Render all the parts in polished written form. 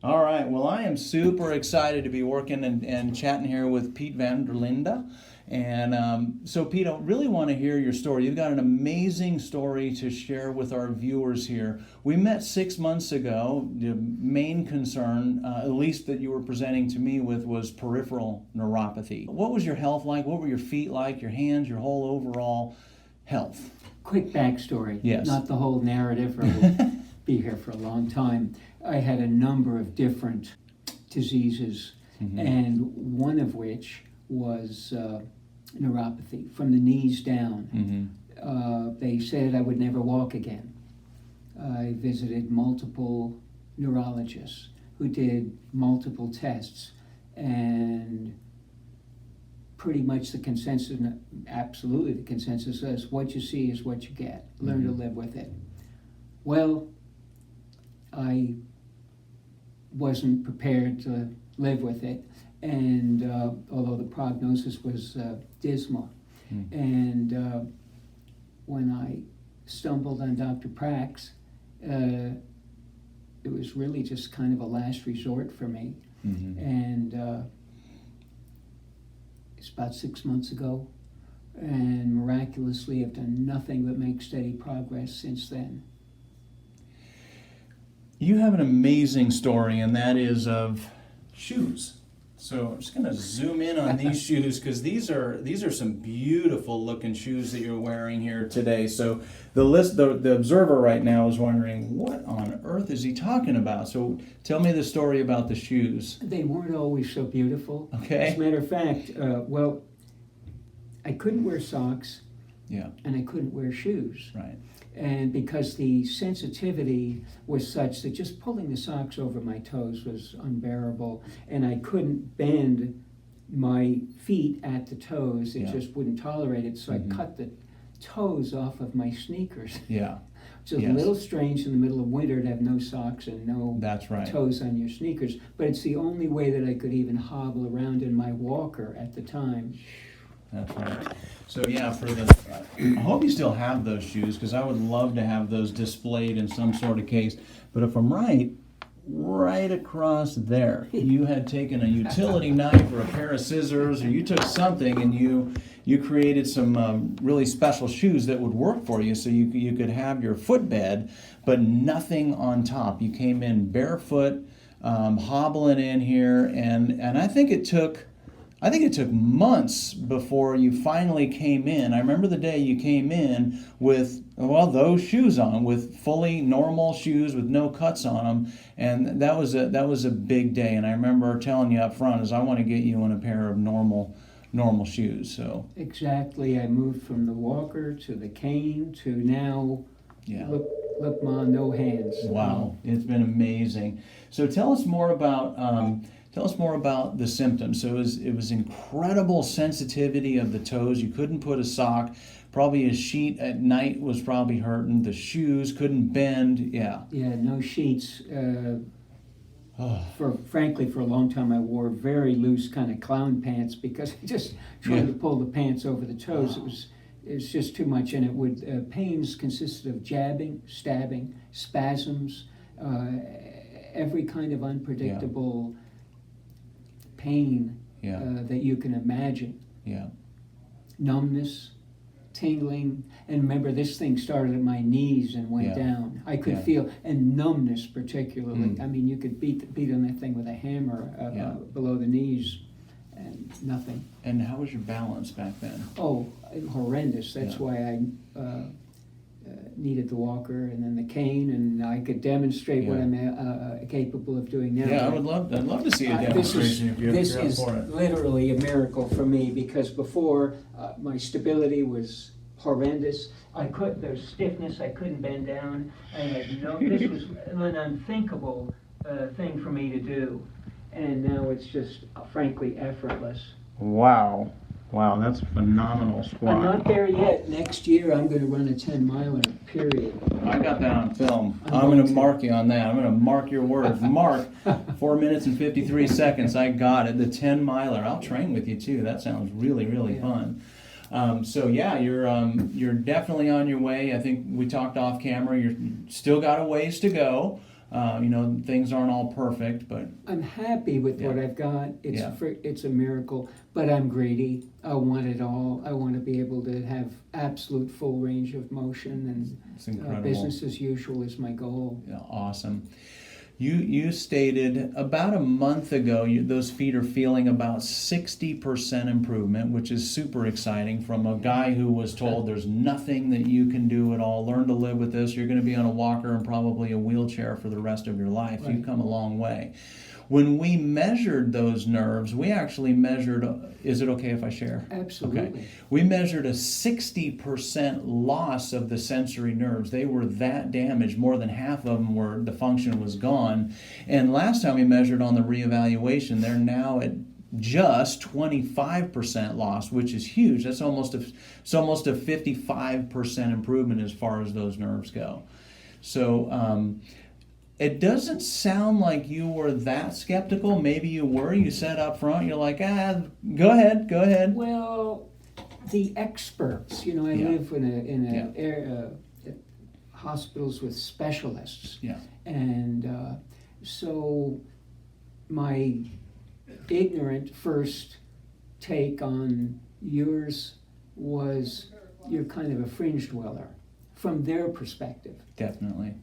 All right. Well, I am super excited to be working and chatting here with Pete van der Linde. And so, Pete, I really want to hear your story. You've got an amazing story to share with our viewers here. We met 6 months ago. The main concern, at least that you were presenting to me with, was peripheral neuropathy. What was your health like? What were your feet like, your hands, your whole overall health? Quick backstory. Yes. Not the whole narrative, or we'll be here for a long time. I had a number of different diseases, and one of which was neuropathy from the knees down. They said I would never walk again. I visited multiple neurologists who did multiple tests, and pretty much the consensus, absolutely the consensus is what you see is what you get. Learn to live with it. Well, I wasn't prepared to live with it, and although the prognosis was dismal. And when I stumbled on Dr. Prax, it was really just kind of a last resort for me. And it's about 6 months ago, and miraculously I've done nothing but make steady progress since then. You have an amazing story, and that is of shoes. So I'm just going to zoom in on these shoes, because these are some beautiful looking shoes that you're wearing here today. So the observer right now is wondering, what on earth is he talking about? So tell me the story about the shoes. They weren't always so beautiful. Okay. As a matter of fact, well, I couldn't wear socks. Yeah. And I couldn't wear shoes. Right. And because the sensitivity was such that just pulling the socks over my toes was unbearable, and I couldn't bend my feet at the toes. It just wouldn't tolerate it, so I cut the toes off of my sneakers. Yeah. It's a little strange in the middle of winter to have no socks and no toes on your sneakers, but it's the only way that I could even hobble around in my walker at the time. That's right. So yeah, I hope you still have those shoes, because I would love to have those displayed in some sort of case. But if I'm right across there, you had taken a utility knife or a pair of scissors, or you took something and you created some really special shoes that would work for you, so you could have your footbed, but nothing on top. You came in barefoot, hobbling in here, and I think it took months before you finally came in. I remember the day you came in with, those shoes on, with fully normal shoes with no cuts on them, and that was a big day. And I remember telling you up front, is I want to get you in a pair of normal shoes. So exactly, I moved from the walker to the cane to now. Yeah. Look, Ma, no hands. Wow, it's been amazing. So tell us more about the symptoms. So it was incredible sensitivity of the toes. You couldn't put a sock. Probably a sheet at night was probably hurting. The shoes couldn't bend. Yeah. Yeah, no sheets. Frankly, for a long time I wore very loose kind of clown pants, because just trying to pull the pants over the toes, it was just too much. And it would pains consisted of jabbing, stabbing, spasms, every kind of unpredictable pain that you can imagine. Yeah. Numbness, tingling, and remember, this thing started at my knees and went down. I could feel, and numbness particularly. I mean, you could beat on that thing with a hammer below the knees, and nothing. And how was your balance back then? Oh, horrendous. That's why I needed the walker and then the cane, and I could demonstrate what I'm capable of doing now. Yeah, I'd love to see a demonstration if you're This up is for it. literally a miracle for me, because before my stability was horrendous. There's stiffness, I couldn't bend down. This was an unthinkable thing for me to do. And now it's just, frankly, effortless. Wow, that's a phenomenal squat. I'm not there yet. Next year I'm going to run a 10-miler, period. I got that on film. I'm going to mark you on that. I'm going to mark your words. Mark, 4 minutes and 53 seconds. I got it. The 10-miler. I'll train with you too. That sounds really, really fun. So yeah, you're definitely on your way. I think we talked off camera. You're still got a ways to go. Things aren't all perfect, but I'm happy with what Yeah. I've got. Yeah. It's a miracle, but I'm greedy. I want it all. I want to be able to have absolute full range of motion, and it's incredible. business as usual is my goal. Yeah, awesome. You stated about a month ago those feet are feeling about 60% improvement, which is super exciting from a guy who was told there's nothing that you can do at all. Learn to live with this. You're going to be on a walker and probably a wheelchair for the rest of your life. Right. You've come a long way. When we measured those nerves, we actually measured, is it okay if I share? Absolutely. Okay. We measured a 60% loss of the sensory nerves. They were that damaged. More than half of them were, the function was gone. And last time we measured on the reevaluation, they're now at just 25% loss, which is huge. It's almost a 55% improvement as far as those nerves go. So, it doesn't sound like you were that skeptical. Maybe you were. You said up front, you're like, go ahead. Well, the experts, I Yeah. live in hospitals with specialists. Yeah. And so my ignorant first take on yours was you're kind of a fringe dweller from their perspective. Definitely.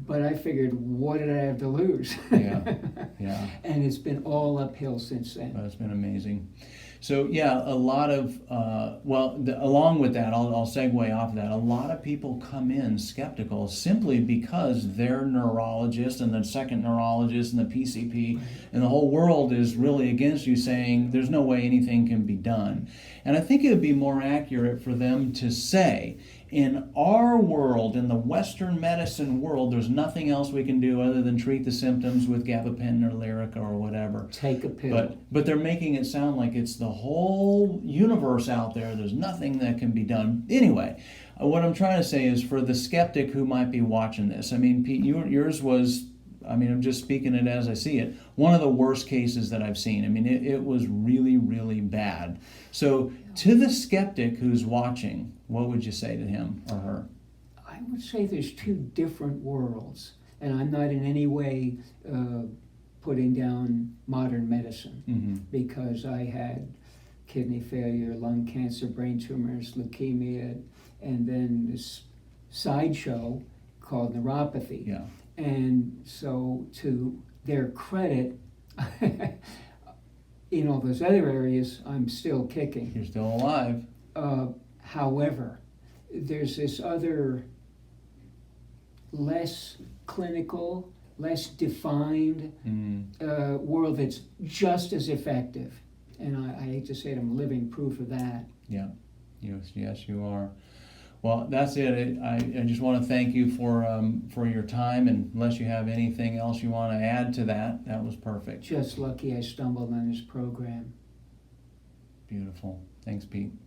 But I figured, what did I have to lose? Yeah. And it's been all uphill since then. It's been amazing. So yeah, a lot of, along with that, I'll segue off of that. A lot of people come in skeptical simply because their neurologist and the second neurologist and the PCP and the whole world is really against you, saying there's no way anything can be done. And I think it would be more accurate for them to say, in our world, in the Western medicine world, there's nothing else we can do other than treat the symptoms with gabapentin or Lyrica or whatever. Take a pill. But they're making it sound like it's the whole universe out there. There's nothing that can be done. Anyway, what I'm trying to say is for the skeptic who might be watching this, I mean, Pete, yours was, I'm just speaking it as I see it, one of the worst cases that I've seen. I mean, it was really, really bad. So to the skeptic who's watching, what would you say to him or her? I would say there's two different worlds, and I'm not in any way putting down modern medicine, because I had kidney failure, lung cancer, brain tumors, leukemia, and then this sideshow called neuropathy. Yeah. And so to their credit, in all those other areas, I'm still kicking. You're still alive. However, there's this other less clinical, less defined world that's just as effective. And I hate to say it, I'm living proof of that. Yeah, yes, you are. Well, that's it. I just want to thank you for your time, and unless you have anything else you want to add to that, that was perfect. Just lucky I stumbled on this program. Beautiful. Thanks, Pete.